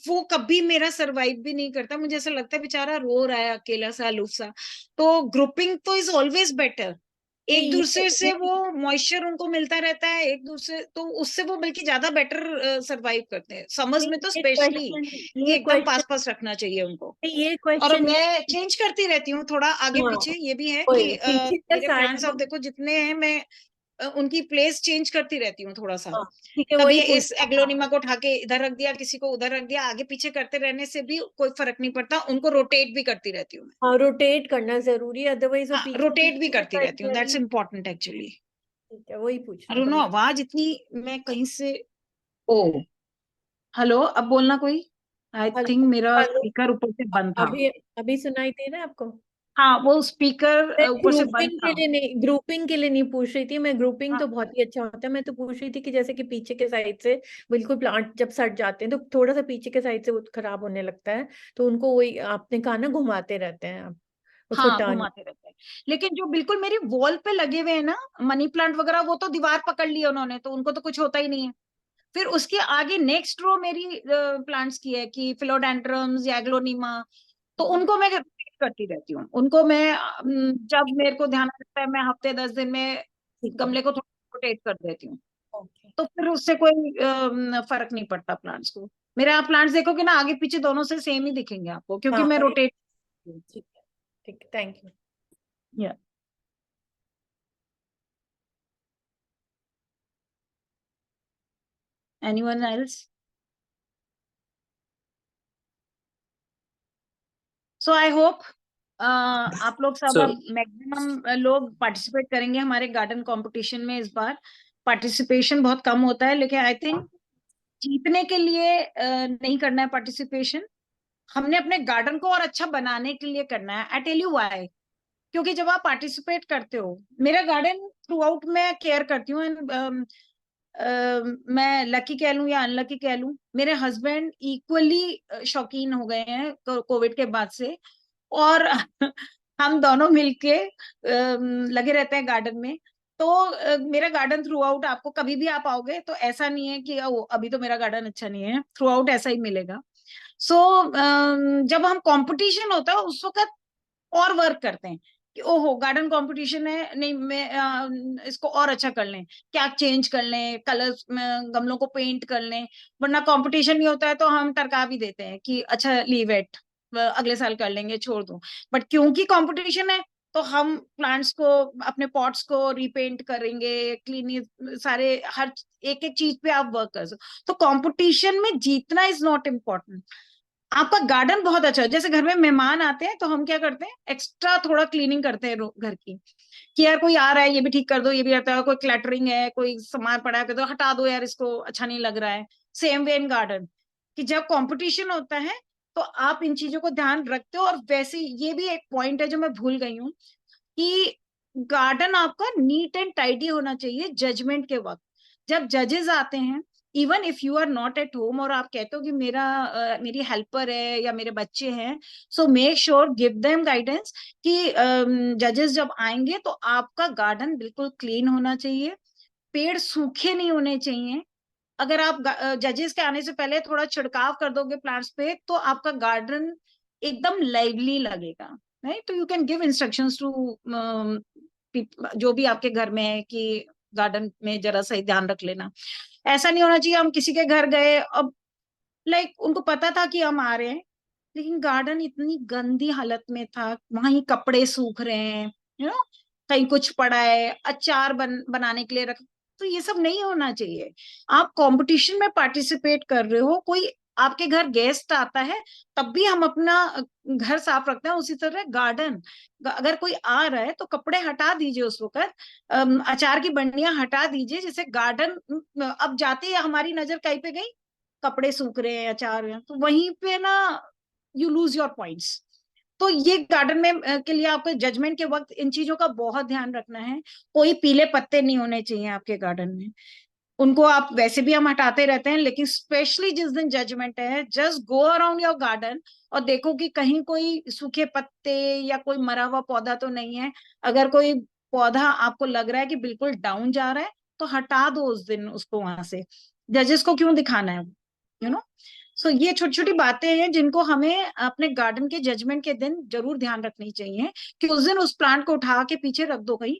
वो कभी मेरा सरवाइव भी नहीं करता। मुझे ऐसा लगता है बेचारा रो रहा है अकेला सा, अलूफ सा। तो ग्रुपिंग तो इज ऑलवेज बेटर। एक नहीं, दूसरे से ये वो मॉइस्चर उनको मिलता रहता है, एक दूसरे, तो उससे वो बल्कि ज्यादा बेटर सरवाइव करते हैं, समर्स में तो ये स्पेशली। क्वेश्चन, ये एकदम पास क्वेश्चन, पास रखना चाहिए उनको। ये और क्वेश्चन, मैं चेंज करती रहती हूँ थोड़ा आगे हाँ, पीछे। ये भी है कि वही पीछे का मेरे साइड प्लांट्स आप में, देखो जितने हैं, मैं उनकी प्लेस चेंज करती रहती हूँ थोड़ा सा। हाँ ठीक है, कभी वही इस पूछना था। एग्लोनिमा को उठा के इधर रख दिया, किसी को उधर रख दिया, आगे पीछे करते रहने से भी कोई फर्क नहीं पड़ता। उनको रोटेट भी करती रहती हूँ मैं। हाँ, रोटेट करना जरूरी है, अदरवाइज वो हाँ, पीछे रोटेट भी पीछे करती रहती हूँ, दैट्स वाली। Important actually. ठीक है, वही पूछना अरे था नो, मुझे। आवाज इतनी, मैं कहीं से, ओ, हेलो, अब बोलना कोई। आई थिंक हेलो, मेरा हेलो, स्पीकर ऊपर से बंद था। अभी अभी सुनाई दे रहा है आपको? हाँ, वो स्पीकर मैं ऊपर से बंद था। ग्रुपिंग के लिए नहीं पूछ रही थी मैं, ग्रुपिंग हाँ, तो बहुत ही अच्छा होता है। मैं तो पूछ रही थी कि जैसे कि पीछे के साइड से बिल्कुल प्लांट जब सड़ जाते हैं तो थोड़ा सा पीछे के साइड से वो खराब होने लगता है, तो उनको वही आपने कहा ना घुमाते रहते हैं आप, उसको हाँ, टर्न। घुमाते रहते हैं। लेकिन जो बिल्कुल मेरी वॉल पे लगे हुए हैं ना, मनी प्लांट वगैरह, वो तो दीवार पकड़ ली उन्होंने, तो उनको तो कुछ होता ही नहीं है। फिर उसके आगे नेक्स्ट रो मेरी प्लांट्स की है, कि फिलोडेंड्रम्स या एग्लोनिमा। तो उनको मैं repeat करती रहती हूँ। उनको मैं जब मेरे को ध्यान रहता है, मैं हफ्ते 10 दिन में ठीक है, गमले को थोड़ा रोटेट कर देती हूँ। ओके, तो फिर उससे कोई फर्क नहीं पड़ता प्लांट्स को। मेरे आप प्लांट्स देखोगे ना, आगे पीछे दोनों से सेम ही दिखेंगे आपको, क्योंकि हाँ मैं रोटेट। ठीक है, ठीक है, थैंक यू। या anyone else? So I hope आप लोग सब, So, अब मैक्सिमम लोग पार्टिसिपेट करेंगे हमारे गार्डन कंपटीशन में। इस बार पार्टिसिपेशन बहुत कम होता है, लेकिन आई थिंक जीतने के लिए नहीं करना है पार्टिसिपेशन। हमने अपने गार्डन को और अच्छा बनाने के लिए करना है। I tell you why. क्योंकि जब आप पार्टिसिपेट करते हो, मेरा गार्डन थ्रू आउट मैं केयर करती हूँ। मैं लकी कह लूं या अनलकी कह लूं, मेरे हस्बैंड इक्वली शौकीन हो गए हैं कोविड के बाद से। और हम दोनों मिलके लगे रहते हैं गार्डन में। तो मेरा गार्डन थ्रू आउट, आपको कभी भी आप आओगे तो ऐसा नहीं है कि ओ अभी तो मेरा गार्डन अच्छा नहीं है, थ्रू आउट ऐसा ही मिलेगा। सो जब हम कंपटीशन होता है उस वक्त और वर्क करते हैं कि ओहो गार्डन कंपटीशन है, नहीं मैं इसको और अच्छा कर लें, क्या चेंज कर लें, कलर्स गमलों को पेंट कर लें। वरना कंपटीशन नहीं होता है तो हम टरका भी देते हैं कि अच्छा लीव इट, अगले साल कर लेंगे, छोड़ दो। बट क्योंकि कंपटीशन है, तो हम प्लांट्स को, अपने पॉट्स को रिपेंट करेंगे, क्लीन, सारे हर एक एक चीज पे आप वर्क कर सकते। तो कंपटीशन में जीतना इज नॉट इम्पोर्टेंट। आपका गार्डन बहुत अच्छा है, जैसे घर में मेहमान आते हैं तो हम क्या करते हैं, एक्स्ट्रा थोड़ा क्लीनिंग करते हैं घर की, कि यार कोई आ रहा है ये भी ठीक कर दो, ये भी आता है, कोई क्लैटरिंग है, कोई सामान पड़ा है कर दो, हटा दो यार इसको, अच्छा नहीं लग रहा है। सेम वे इन गार्डन, कि जब कंपटीशन होता है तो आप इन चीजों को ध्यान रखते हो। और वैसे ये भी एक पॉइंट है जो मैं भूल गई हूँ, कि गार्डन आपका नीट एंड टाइडी होना चाहिए जजमेंट के वक्त। जब जजेस आते हैं, even if you are not at home, और आप कहते हो कि मेरी हेल्पर है या मेरे बच्चे हैं, so make sure give them guidance कि जजेस जब आएंगे तो आपका गार्डन बिल्कुल क्लीन होना चाहिए, पेड़ सूखे नहीं होने चाहिए। अगर आप जजेस के आने से पहले थोड़ा छिड़काव कर दोगे प्लांट्स पे, तो आपका गार्डन एकदम लाइवली लगेगा, राइट। तो you can give instructions to जो भी आपके घर में है, कि गार्डन में जरा सा ही ध्यान रख लेना। ऐसा नहीं होना चाहिए हम किसी के घर गए, अब लाइक उनको पता था कि हम आ रहे हैं, लेकिन गार्डन इतनी गंदी हालत में था, वहां ही कपड़े सूख रहे हैं, यू नो, कहीं कुछ पड़ा है, अचार बनाने के लिए रख, तो ये सब नहीं होना चाहिए। आप कंपटीशन में पार्टिसिपेट कर रहे हो, कोई आपके घर गेस्ट आता है तब भी हम अपना घर साफ रखते हैं, उसी तरह गार्डन, अगर कोई आ रहा है तो कपड़े हटा दीजिए उस वक्त, अचार की बंडियां हटा दीजिए, जिससे गार्डन, अब जाते ही हमारी नजर कहीं पे गई, कपड़े सूख रहे हैं, अचार हैं, तो वहीं पे ना यू लूज योर पॉइंट्स। तो ये गार्डन में के लिए आपको जजमेंट के वक्त इन चीजों का बहुत ध्यान रखना है। कोई पीले पत्ते नहीं होने चाहिए आपके गार्डन में, उनको आप वैसे भी हम हटाते रहते हैं, लेकिन स्पेशली जिस दिन जजमेंट है, just go around your garden और देखो कि कहीं कोई सूखे पत्ते या कोई मरा हुआ पौधा तो नहीं है। अगर कोई पौधा आपको लग रहा है कि बिल्कुल डाउन जा रहा है, तो हटा दो उस दिन उसको वहां से, जजेस को क्यों दिखाना है, यू नो। सो ये छोटी छोटी बातें हैं जिनको हमें अपने गार्डन के जजमेंट के दिन जरूर ध्यान रखनी चाहिए, कि उस दिन उस प्लांट को उठा के पीछे रख दो कहीं,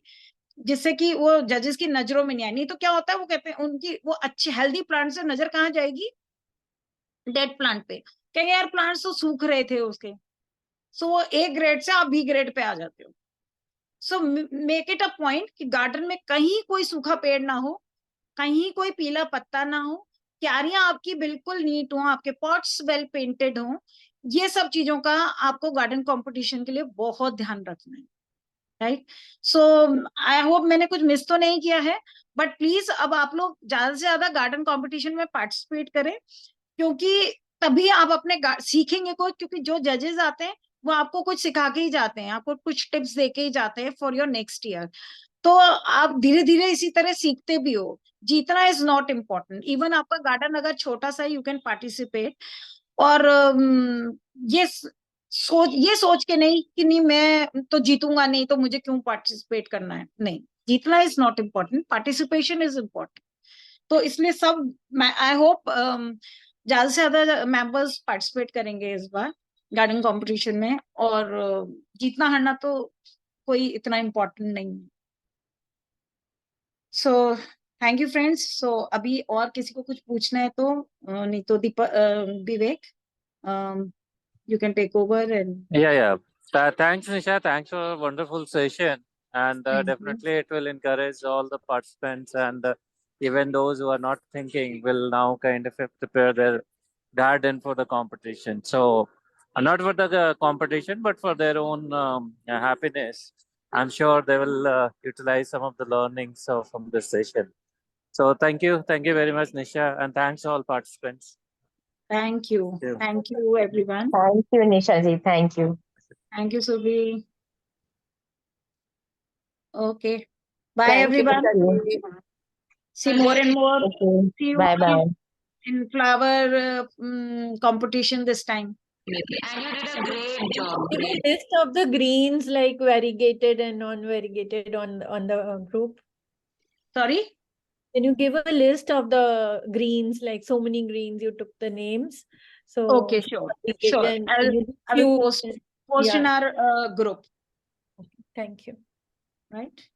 जिससे कि वो जजेस की नजरों में नहीं आए। नहीं तो क्या होता है, वो कहते हैं उनकी वो अच्छी हेल्दी प्लांट से नजर कहाँ जाएगी, डेड प्लांट पे, कहेंगे यार प्लांट्स तो सूख रहे थे उसके। सो वो ए ग्रेड से आप बी ग्रेड पे आ जाते हो। So make it a point कि गार्डन में कहीं कोई सूखा पेड़ ना हो, कहीं कोई पीला पत्ता ना हो, क्यारियां आपकी बिल्कुल नीट हो, आपके पॉट्स वेल पेंटेड हो। ये सब चीजों का आपको गार्डन कंपटीशन के लिए बहुत ध्यान रखना है, राइट। सो आई होप मैंने कुछ मिस तो नहीं किया है, बट प्लीज अब आप लोग ज्यादा से ज्यादा गार्डन कंपटीशन में पार्टिसिपेट करें, क्योंकि तभी आप अपने सीखेंगे कुछ, क्योंकि जो जजेस आते हैं वो आपको कुछ सिखा के ही जाते हैं, आपको कुछ टिप्स दे के ही जाते हैं फॉर योर नेक्स्ट ईयर। तो आप धीरे धीरे इसी तरह सीखते भी हो। जीतना इज नॉट इम्पोर्टेंट, इवन आपका गार्डन अगर छोटा सा, यू कैन पार्टिसिपेट। और ये सोच के नहीं कि नहीं मैं तो जीतूंगा, नहीं तो मुझे क्यों पार्टिसिपेट करना है, नहीं, जीतना is not important, participation is important. तो इसलिए सब, मैं आई होप ज्यादा से ज्यादा मेंबर्स पार्टिसिपेट करेंगे इस बार गार्डन कंपटीशन में। और जीतना हारना तो कोई इतना इम्पोर्टेंट नहीं है। So thank you friends. So अभी और किसी को कुछ पूछना है तो नहीं तो Vivek, you can take over and Yeah. Thanks, Nisha. Thanks for a wonderful session. And thank you. definitely, it will encourage all the participants and even those who are not thinking will now kind of prepare their garden for the competition. So, not for the competition, but for their own happiness. I'm sure they will utilize some of the learnings from this session. So, thank you. Thank you very much, Nisha. And thanks all participants. Thank you, Yeah. Thank you everyone, Thank you, Nisha ji. Thank you. Thank you Subi. Okay, bye Thank you, everyone, Nisha ji. See more and more, Okay. See you Bye bye. in flower competition this time. And you did a great job. Give Great. a list of the greens like variegated and non-variegated on the group. Sorry. Can you give a list of the greens, like so many greens, you took the names. So Okay, sure, sure. and I you will few- post in yeah. our group, Thank you. right?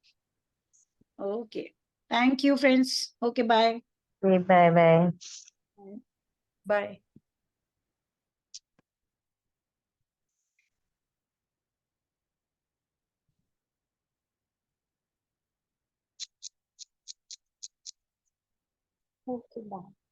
Okay. Thank you, friends. Okay, bye. Okay, bye bye. Bye. Okay, bye.